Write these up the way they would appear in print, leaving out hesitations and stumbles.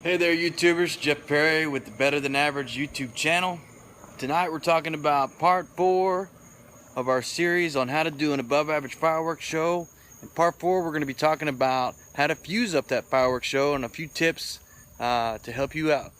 Hey there YouTubers, Jeff Perry with the Better Than Average YouTube channel. Tonight we're talking about part 4 of our series on how to do an above average fireworks show. In part 4 we're going to be talking about how to fuse up that fireworks show and a few tips to help you out.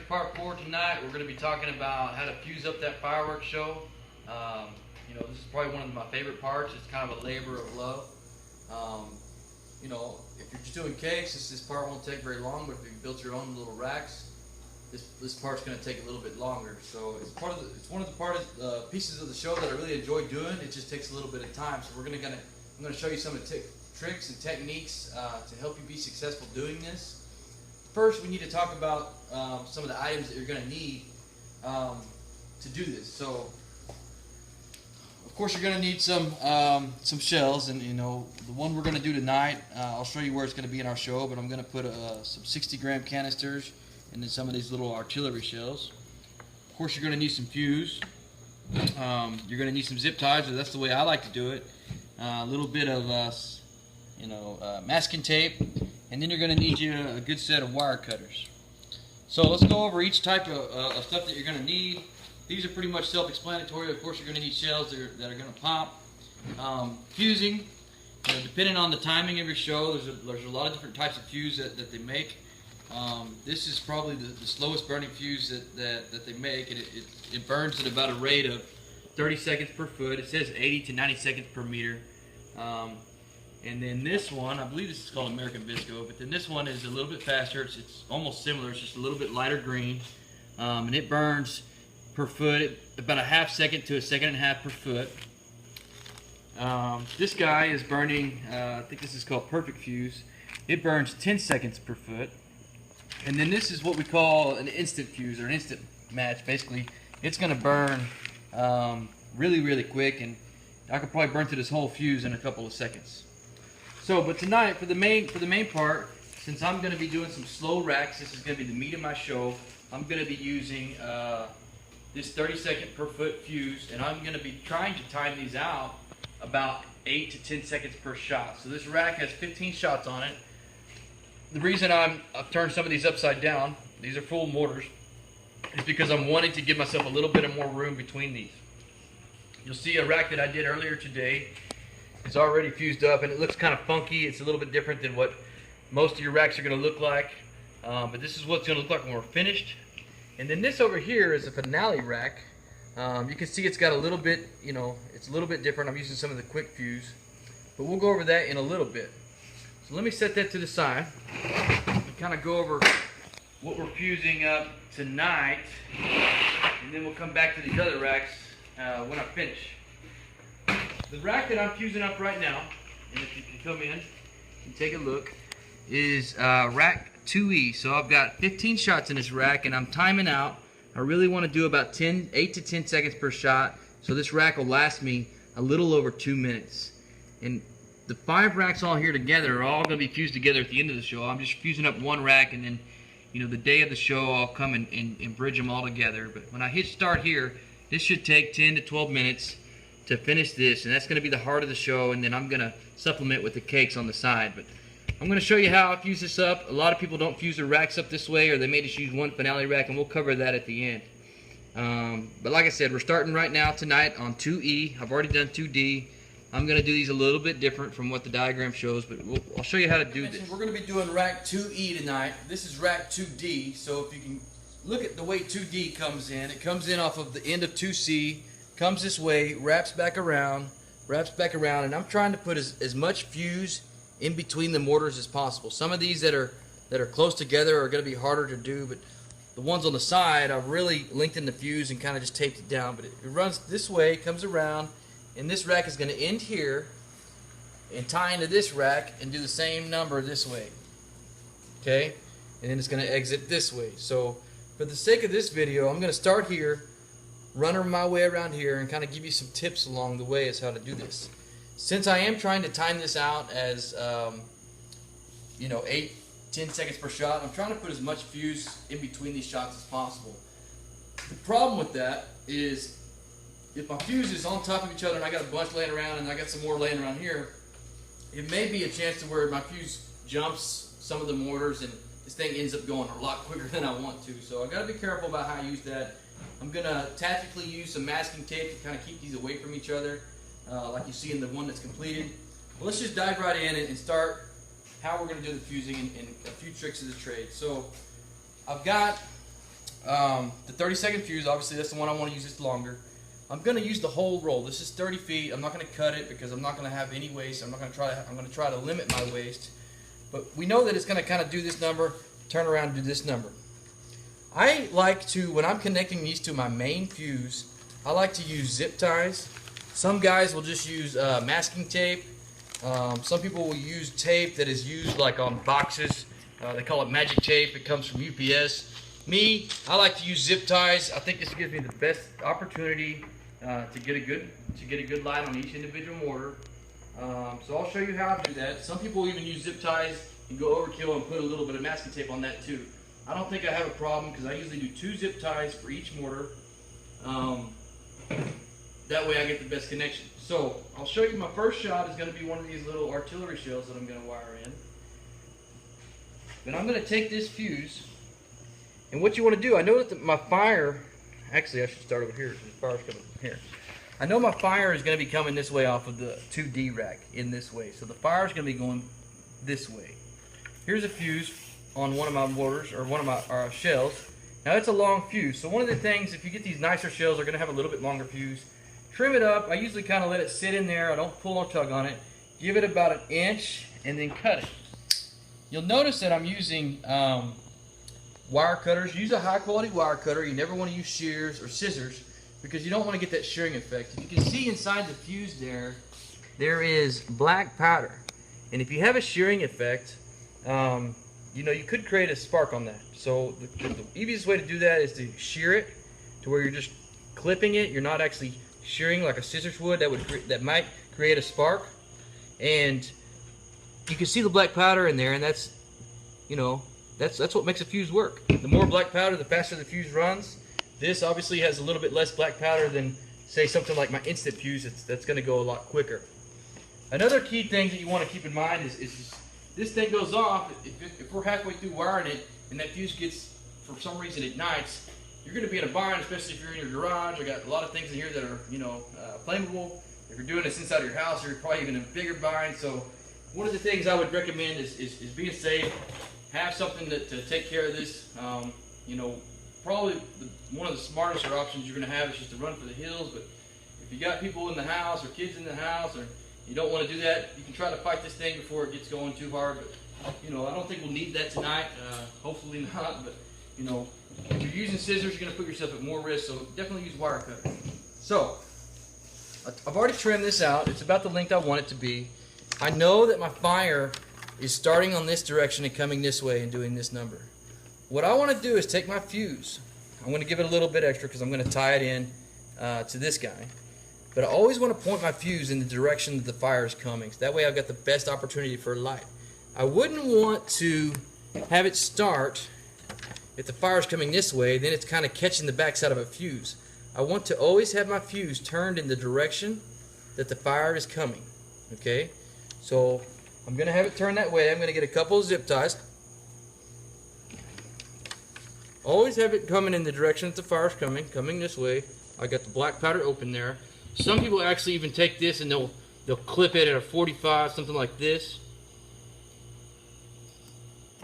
Part 4 tonight, we're going to be talking about how to fuse up that fireworks show. This is probably one of my favorite parts. It's kind of a labor of love. If you're just doing cakes, this part won't take very long, but if you built your own little racks, this part's going to take a little bit longer. So it's one of the pieces of the show that I really enjoy doing. It just takes a little bit of time. So I'm going to show you some of the tricks and techniques to help you be successful doing this. First, we need to talk about some of the items that you're going to need to do this. So, of course, you're going to need some shells, and the one we're going to do tonight, I'll show you where it's going to be in our show. But I'm going to put some 60-gram canisters and then some of these little artillery shells. Of course, you're going to need some fuse. You're going to need some zip ties, or that's the way I like to do it. A little bit of masking tape. And then you're going to need you a good set of wire cutters. So let's go over each type of stuff that you're going to need. These are pretty much self-explanatory. Of course, you're going to need shells that are going to pop. Fusing, depending on the timing of your show, there's a lot of different types of fuse that they make. This is probably the slowest burning fuse that they make, and it burns at about a rate of 30 seconds per foot. It says 80 to 90 seconds per meter. And then this one, I believe this is called American Visco, but then this one is a little bit faster. It's almost similar. It's just a little bit lighter green. And it burns per foot about a half second to a second and a half per foot. This guy is burning, I think this is called Perfect Fuse. It burns 10 seconds per foot. And then this is what we call an instant fuse, or an instant match. Basically, it's going to burn really, really quick, and I could probably burn through this whole fuse in a couple of seconds. So, but tonight, for the main part, since I'm going to be doing some slow racks, this is going to be the meat of my show. I'm going to be using this 30-second per foot fuse, and I'm going to be trying to time these out about 8 to 10 seconds per shot. So this rack has 15 shots on it. The reason I've turned some of these upside down, these are full mortars, is because I'm wanting to give myself a little bit of more room between these. You'll see a rack that I did earlier today. It's already fused up, and it looks kind of funky. It's a little bit different than what most of your racks are going to look like, but this is what it's going to look like when we're finished. And then this over here is a finale rack. You can see it's got a little bit, it's a little bit different. I'm using some of the quick fuse, but we'll go over that in a little bit. So let me set that to the side and kind of go over what we're fusing up tonight, and then we'll come back to these other racks when I finish. The rack that I'm fusing up right now, and if you can come in and take a look, is rack 2E. So I've got 15 shots in this rack, and I'm timing out. I really want to do about 8 to 10 seconds per shot, so this rack will last me a little over 2 minutes. And the 5 racks all here together are all going to be fused together at the end of the show. I'm just fusing up one rack, and then the day of the show I'll come and bridge them all together. But when I hit start here, this should take 10 to 12 minutes to finish this, and that's going to be the heart of the show, and then I'm going to supplement with the cakes on the side. But I'm going to show you how I fuse this up. A lot of people don't fuse their racks up this way, or they may just use one finale rack, and we'll cover that at the end. But like I said, we're starting right now tonight on 2E. I've already done 2D. I'm going to do these a little bit different from what the diagram shows, but I'll show you how to do this. We're going to be doing rack 2E tonight. This is rack 2D, so if you can look at the way 2D comes in, it comes in off of the end of 2C, comes this way, wraps back around, and I'm trying to put as much fuse in between the mortars as possible. Some of these that are close together are going to be harder to do, but the ones on the side, I've really lengthened the fuse and kind of just taped it down. But it runs this way, comes around, and this rack is going to end here and tie into this rack and do the same number this way. Okay? And then it's going to exit this way. So for the sake of this video, I'm going to start here, run my way around here, and kind of give you some tips along the way as how to do this. Since I am trying to time this out as 8-10 seconds per shot, I'm trying to put as much fuse in between these shots as possible. The problem with that is if my fuse is on top of each other and I got a bunch laying around and I got some more laying around here, it may be a chance to where my fuse jumps some of the mortars and this thing ends up going a lot quicker than I want to. So I got to be careful about how I use that. I'm going to tactically use some masking tape to kind of keep these away from each other, like you see in the one that's completed. Well, let's just dive right in and start how we're going to do the fusing and a few tricks of the trade. So I've got the 30-second fuse. Obviously that's the one I want to use just longer. I'm going to use the whole roll. This is 30 feet. I'm not going to cut it because I'm not going to have any waste. I'm going to try to limit my waste. But we know that it's going to kind of do this number, turn around and do this number. I like to, when I'm connecting these to my main fuse, I like to use zip ties. Some guys will just use masking tape. Some people will use tape that is used like on boxes. They call it magic tape. It comes from UPS. Me, I like to use zip ties. I think this gives me the best opportunity to get a good light on each individual mortar. So I'll show you how to do that. Some people even use zip ties and go overkill and put a little bit of masking tape on that too. I don't think I have a problem because I usually do 2 zip ties for each mortar. That way I get the best connection. So I'll show you my first shot is going to be one of these little artillery shells that I'm going to wire in. Then I'm going to take this fuse, and what you want to do, I know that my fire, actually I should start over here because the fire's coming from here. I know my fire is going to be coming this way off of the 2D rack in this way. So the fire is going to be going this way. Here's a fuse on one of my mortars, or one of my shells. Now it's a long fuse. So one of the things, if you get these nicer shells, they're going to have a little bit longer fuse. Trim it up. I usually kind of let it sit in there. I don't pull or tug on it. Give it about 1 inch and then cut it. You'll notice that I'm using wire cutters. Use a high quality wire cutter. You never want to use shears or scissors because you don't want to get that shearing effect. If you can see inside the fuse there is black powder. And if you have a shearing effect, you could create a spark on that. So the easiest way to do that is to shear it to where you're just clipping it. You're not actually shearing like a scissors would. That might create a spark. And you can see the black powder in there, and that's what makes a fuse work. The more black powder, the faster the fuse runs. This obviously has a little bit less black powder than, say, something like my instant fuse. That's going to go a lot quicker. Another key thing that you want to keep in mind is this thing goes off. If we're halfway through wiring it and that fuse gets, for some reason, ignites, you're going to be in a bind, especially if you're in your garage. I got a lot of things in here that are, flammable. If you're doing this inside of your house, you're probably even in a bigger bind. So one of the things I would recommend is being safe. Have something to take care of this. Probably one of the smartest options you're going to have is just to run for the hills. But if you got people in the house or kids in the house, or you don't want to do that, you can try to fight this thing before it gets going too hard. But I don't think we'll need that tonight. Hopefully not. But if you're using scissors, you're going to put yourself at more risk. So definitely use wire cutter. So I've already trimmed this out. It's about the length I want it to be. I know that my fire is starting on this direction and coming this way and doing this number. What I want to do is take my fuse. I'm going to give it a little bit extra because I'm going to tie it in to this guy. But I always want to point my fuse in the direction that the fire is coming. So that way I've got the best opportunity for light. I wouldn't want to have it start if the fire is coming this way, then it's kind of catching the backside of a fuse. I want to always have my fuse turned in the direction that the fire is coming. Okay? So I'm going to have it turned that way. I'm going to get a couple of zip ties. Always have it coming in the direction that the fire is coming this way. I got the black powder open there. Some people actually even take this and they'll clip it at a 45, something like this.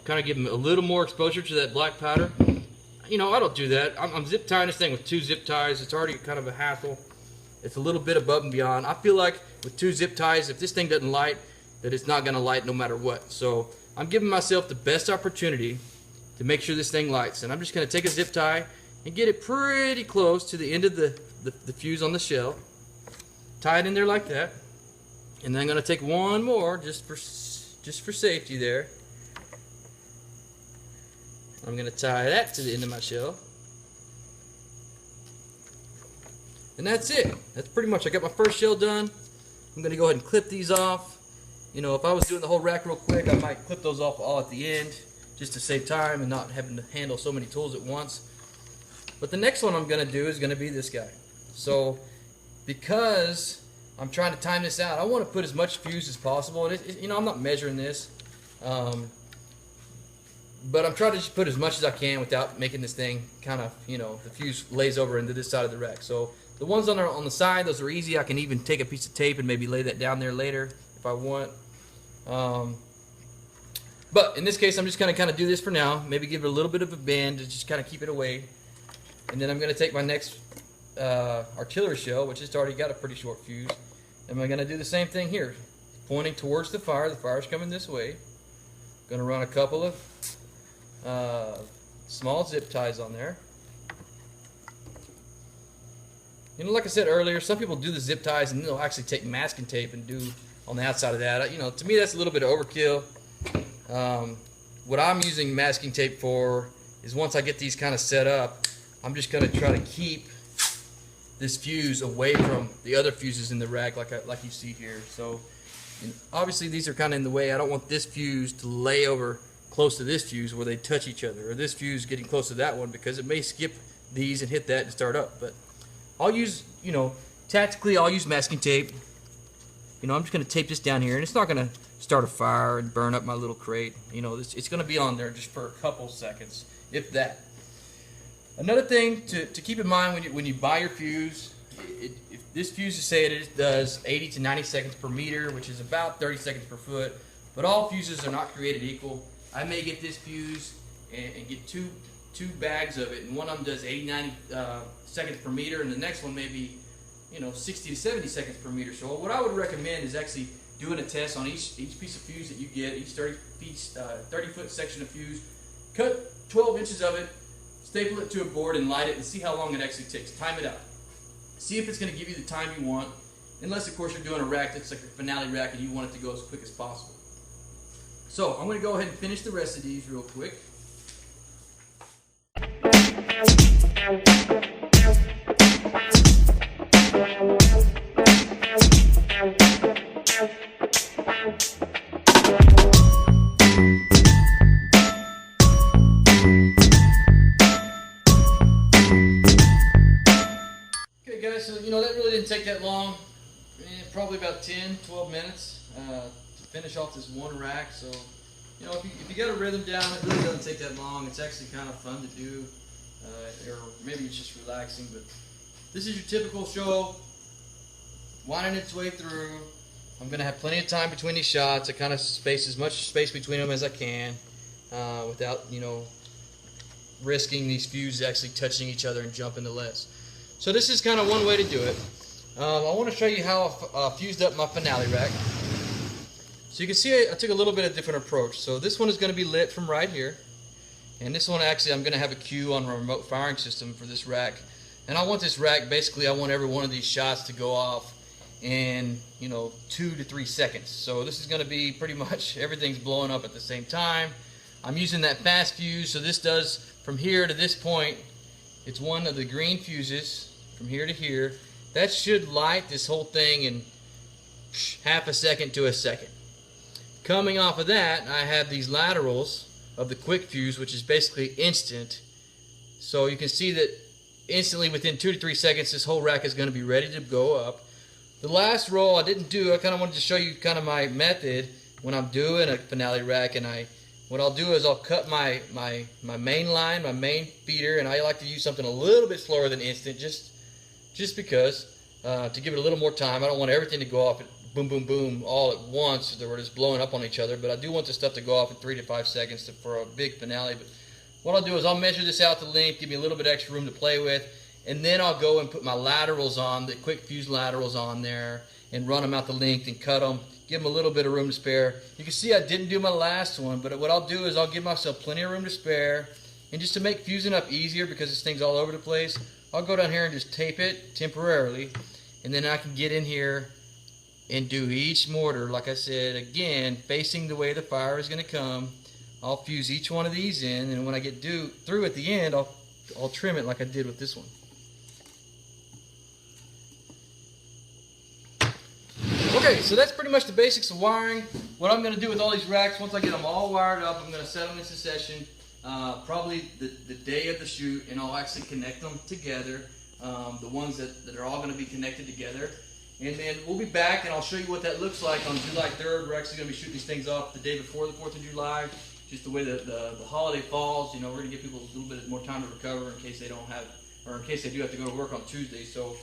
Kind of give them a little more exposure to that black powder. I don't do that. I'm zip tying this thing with 2 zip ties. It's already kind of a hassle. It's a little bit above and beyond. I feel like with 2 zip ties, if this thing doesn't light, that it's not going to light no matter what. So I'm giving myself the best opportunity to make sure this thing lights. And I'm just going to take a zip tie and get it pretty close to the end of the fuse on the shell. Tie it in there like that. And then I'm going to take one more just for safety there. I'm going to tie that to the end of my shell. And that's it. That's pretty much, I got my first shell done. I'm going to go ahead and clip these off. You know, if I was doing the whole rack real quick, I might clip those off all at the end just to save time and not having to handle so many tools at once. But the next one I'm going to do is going to be this guy. So because I'm trying to time this out, I want to put as much fuse as possible. And you know, I'm not measuring this, but I'm trying to just put as much as I can without making this thing kind of, you know, the fuse lays over into this side of the rack. So the ones on the side, those are easy. I can even take a piece of tape and maybe lay that down there later if I want. But in this case, I'm just going to kind of do this for now. Maybe give it a little bit of a bend to just kind of keep it away. And then I'm going to take my next artillery shell, which has already got a pretty short fuse. And I'm going to do the same thing here. Pointing towards the fire. The fire's coming this way. Going to run a couple of small zip ties on there. You know, like I said earlier, some people do the zip ties and they'll actually take masking tape and do on the outside of that. You know, to me that's a little bit of overkill. What I'm using masking tape for is once I get these kind of set up, I'm just going to try to keep this fuse away from the other fuses in the rack like you see here. So obviously these are kind of in the way. I don't want this fuse to lay over close to this fuse where they touch each other, or this fuse getting close to that one, because it may skip these and hit that and start up. But I'll use, you know, tactically I'll use masking tape. You know, I'm just going to tape this down here, and it's not going to start a fire and burn up my little crate. You know, it's going to be on there just for a couple seconds, if that. Another thing to keep in mind when you buy your fuse, if this fuse is say it does 80 to 90 seconds per meter, which is about 30 seconds per foot, but all fuses are not created equal. I may get this fuse and get two bags of it, and one of them does 80, 90 seconds per meter, and the next one may be, you know, 60 to 70 seconds per meter. So what I would recommend is actually doing a test on each piece of fuse that you get, each 30-foot section of fuse. Cut 12 inches of it, staple it to a board, and light it, and see how long it actually takes. Time it out. See if it's going to give you the time you want, unless, of course, you're doing a rack that's like a finale rack and you want it to go as quick as possible. So I'm going to go ahead and finish the rest of these real quick. Okay guys, so you know that really didn't take that long. Probably about 10-12 minutes to finish off this one rack. So you know, if you got a rhythm down, it really doesn't take that long. It's actually kind of fun to do, or maybe it's just relaxing. But this is your typical show, winding its way through. I'm going to have plenty of time between these shots. I kind of space as much space between them as I can without, you know, risking these fuses actually touching each other and jumping to less. So this is kind of one way to do it. I want to show you how I fused up my finale rack. So you can see I took a little bit of different approach. So this one is going to be lit from right here. And this one actually I'm going to have a cue on a remote firing system for this rack. And I want this rack, basically I want every one of these shots to go off in, you know, 2 to 3 seconds. So this is going to be pretty much everything's blowing up at the same time. I'm using that fast fuse, so this does from here to this point. It's one of the green fuses from here to here. That should light this whole thing in half a second to a second. Coming off of that, I have these laterals of the quick fuse, which is basically instant. So you can see that instantly within 2 to 3 seconds, this whole rack is going to be ready to go up. The last roll I didn't do. I kind of wanted to show you kind of my method when I'm doing a finale rack. And what I'll do is I'll cut my main line, my main feeder, and I like to use something a little bit slower than instant, just because to give it a little more time. I don't want everything to go off at boom, boom, boom all at once, so we're just blowing up on each other. But I do want this stuff to go off in 3 to 5 seconds for a big finale. But what I'll do is I'll measure this out to length, give me a little bit extra room to play with, and then I'll go and put my laterals on, the quick fuse laterals on there, and run them out the length and cut them, give them a little bit of room to spare. You can see I didn't do my last one, but what I'll do is I'll give myself plenty of room to spare, and just to make fusing up easier because this thing's all over the place, I'll go down here and just tape it temporarily, and then I can get in here and do each mortar, like I said, again, facing the way the fire is going to come. I'll fuse each one of these in, and when I get through at the end, I'll trim it like I did with this one. Okay, Okay, so that's pretty much the basics of wiring. What I'm going to do with all these racks, once I get them all wired up, I'm going to set them in succession, probably the day of the shoot, and I'll actually connect them together, the ones that are all going to be connected together. And then we'll be back, and I'll show you what that looks like on July 3rd. We're actually going to be shooting these things off the day before the 4th of July, just the way the holiday falls. You know, we're going to give people a little bit more time to recover in case they don't have, or in case they do have to go to work on Tuesday. So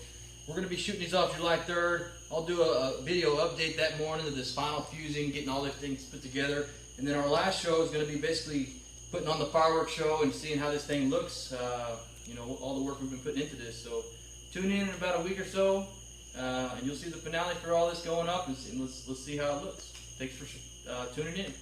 we're going to be shooting these off July 3rd. I'll do a video update that morning of this final fusing, getting all these things put together. And then our last show is going to be basically putting on the fireworks show and seeing how this thing looks. You know, all the work we've been putting into this. So tune in about a week or so. And you'll see the finale for all this going up, and let's see how it looks. Thanks for tuning in.